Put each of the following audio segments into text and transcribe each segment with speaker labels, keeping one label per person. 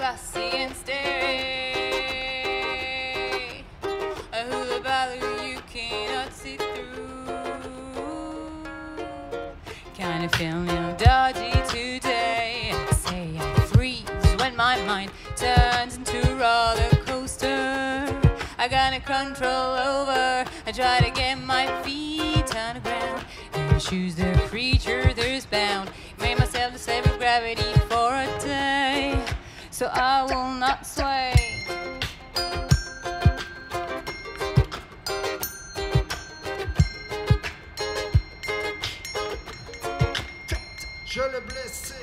Speaker 1: fussy and stay. Who the bother you cannot see through. Kind of feeling dodgy today. I say I freeze when my mind turns into a roller coaster. I got no control over. I try to get my feet on the ground and choose the creature that's bound. Made myself the slave of gravity for a day, so I will not sway.
Speaker 2: Je l'ai blessé.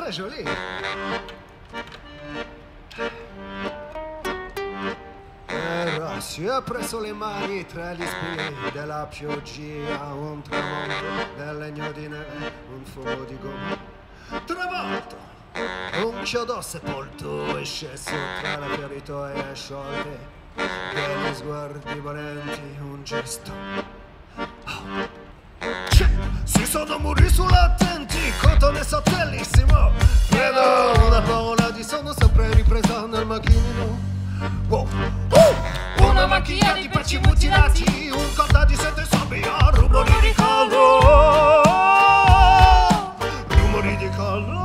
Speaker 2: Joli. Si è preso le mani tra gli spilli della pioggia, un tramonto del legno di neve, un fumo di gomma travolto, un chiodo sepolto è sceso tra le feritoie sciolte, degli sguardi volenti, un gesto. Si sono muri sull'attenti, cotone sottellissimo. Vedo una parola di sonno sempre ripresa nel macchinino. Wow. Una macchina di pezzi mutilati, un conta di sette sabbia, rumori di collo. Rumori di collo.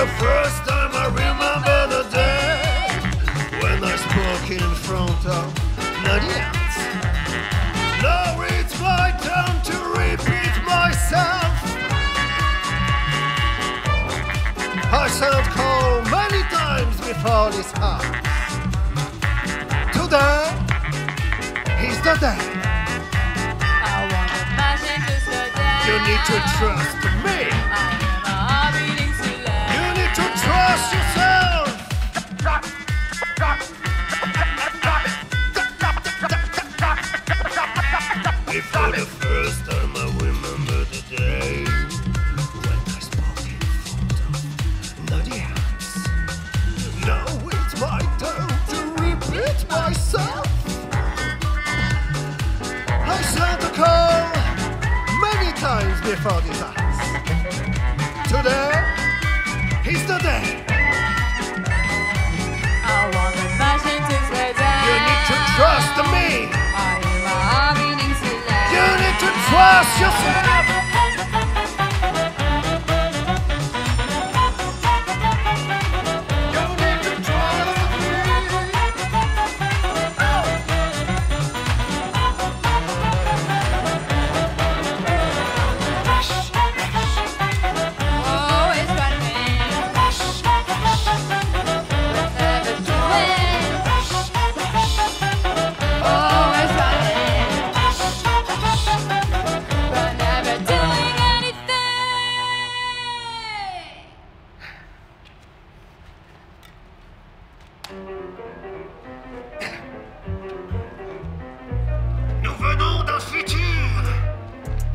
Speaker 2: the first time I remember the day when I spoke in front of an audience. Now it's my turn to repeat myself. I sent call many times before this house. Today is the day.
Speaker 1: I want to imagine just the day.
Speaker 2: You need to trust me.
Speaker 1: I'm beating to life.
Speaker 2: You need to trust yourself. Before the first time I remember the day when I spoke in front of an audience. Now it's my turn to repeat myself. I sent a call many times before this house. Today is the day.
Speaker 1: I want to imagine just the day.
Speaker 2: You need to trust me.
Speaker 1: I'm beating to life.
Speaker 2: You need to trust yourself. You need to trust
Speaker 1: Oh, it's running. Never do it. Oh, it's running. But never doing anything.
Speaker 2: Nous venons d'un futur,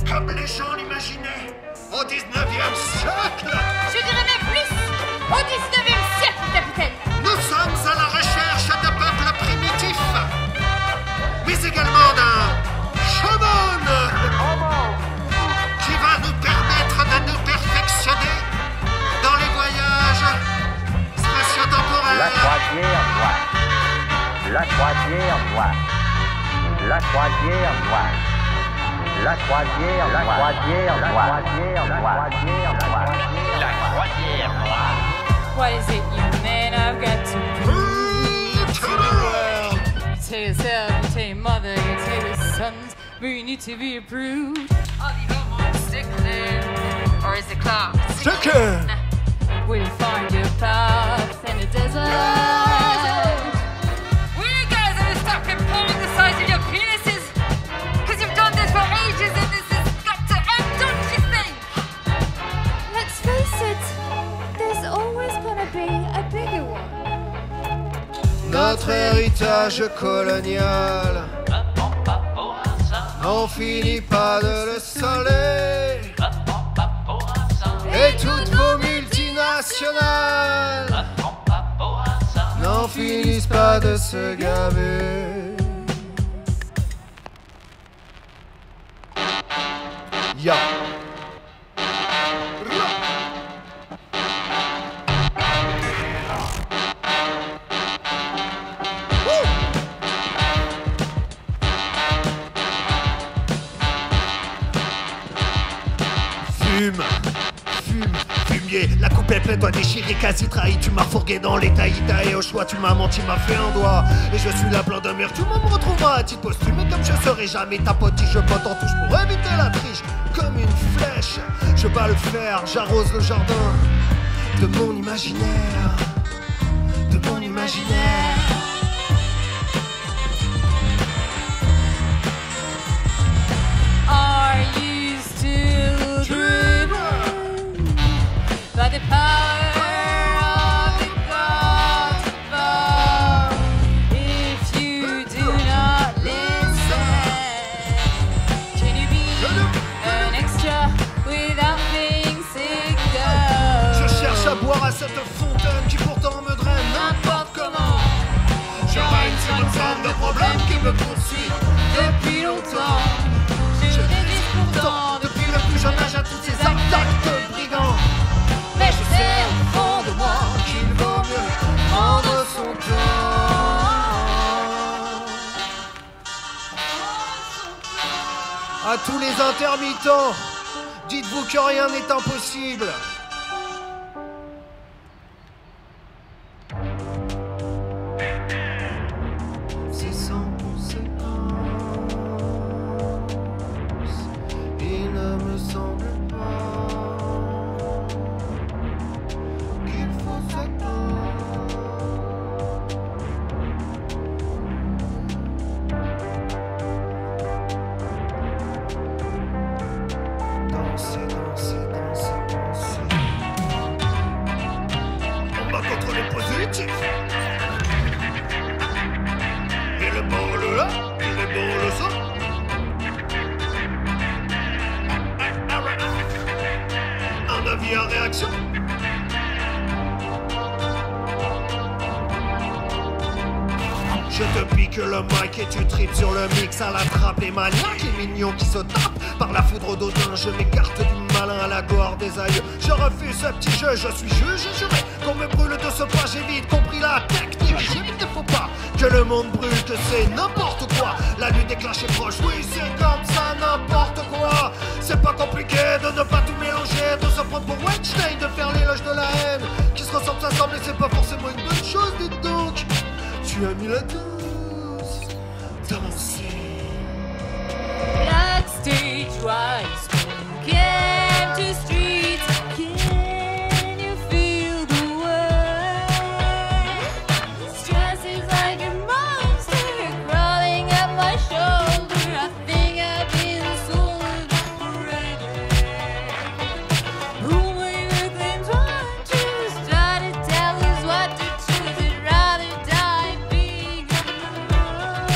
Speaker 2: comme les gens l'imaginaient, au 19e siècle.
Speaker 1: Je dirais même plus. Au 19e siècle, capitaine.
Speaker 2: Nous sommes à la recherche de peuples primitifs, mais également d'un chaman qui va nous permettre de nous perfectionner dans les voyages spatio-temporels.
Speaker 3: La croisière noire. La croisière noire. La croisière noire. La croisière noire. La croisière noire. La croisière noire. La croisière noire.
Speaker 1: What is it you men have got to prove to the world? You tell yourself, you tell your mother, you tell your sons, but you need to be approved. Are the hormones sickling, or is it clock
Speaker 2: Chicken.
Speaker 1: Will you find your path in the desert? Will you guys ever stop comparing the size of your penises? Because you've done this for ages and this has got to end, don't you think? Let's face it, there's always gonna be a bigger one.
Speaker 2: Notre héritage colonial, on finit pas de le soler. Et toutes vos multinationales n'en finissent pas de se gaver. Ya. Fumier, la coupe est pleine, toi déchiré, quasi trahi. Tu m'as fourgué dans les taïtas et au choix tu m'as menti, m'as fait un doigt. Et je suis là plein de merde, tout le monde me retrouvera à titre posthume. Et comme je serai jamais ta potiche, je botte en touche pour éviter la triche. Comme une flèche, je bats le fer, j'arrose le jardin de mon imaginaire. De mon imaginaire.
Speaker 1: Are you still driven by the power of the gods above? If you do not listen, can you be an extra without being sick of?
Speaker 2: Je cherche à boire à cette fontaine qui pourtant me draine n'importe comment. Je règne sur une forme de problème qui me poursuit depuis longtemps. Je résiste pourtant depuis le plus jeune âge à toutes ces attaques de brigands. Mais je sais au fond de moi qu'il vaut mieux prendre son temps. À tous les intermittents, dites-vous que rien n'est impossible. vie à réaction. Je te pique le mic et tu tripes sur le mix à la trappe. Les maniaques, les mignons qui se tapent par la foudre d'Audin. Je m'écarte du malin à la gore des aïeux. Je refuse ce petit jeu, je suis juge et juré qu'on me brûle de ce pas. J'ai vite compris la technique, j'évite des faux pas. Que le monde brûle, que c'est n'importe quoi. La nuit des clashs est proche, oui c'est comme ça, n'importe quoi. C'est pas compliqué de ne pas tout mélanger, de se prendre pour Weinstein, de faire l'éloge de la haine. Qui se ressemble, s'assemble et c'est pas forcément une bonne chose, dites donc. Tu as mis la douce dans mon ciel.
Speaker 1: Black stage rise from empty streets. Can you feel the weight? Stress is like a monster crawling up my shoulder. I think I've been sold already. Who may the claims want to try to tell us what to choose? I'd rather die being alive.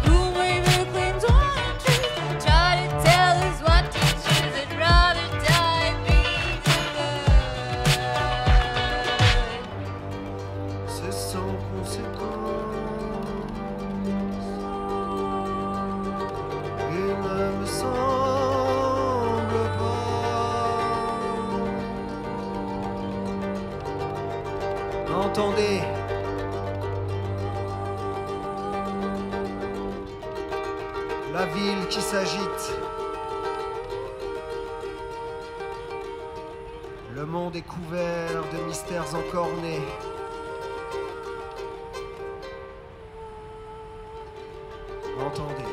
Speaker 1: Who may the claims want to try to tell us what to choose? I'd rather die being alive.
Speaker 2: C'est sans conséquence. Il ne me semble pas. Entendez. La ville qui s'agite. Le monde est couvert de mystères encore nés. Entendez.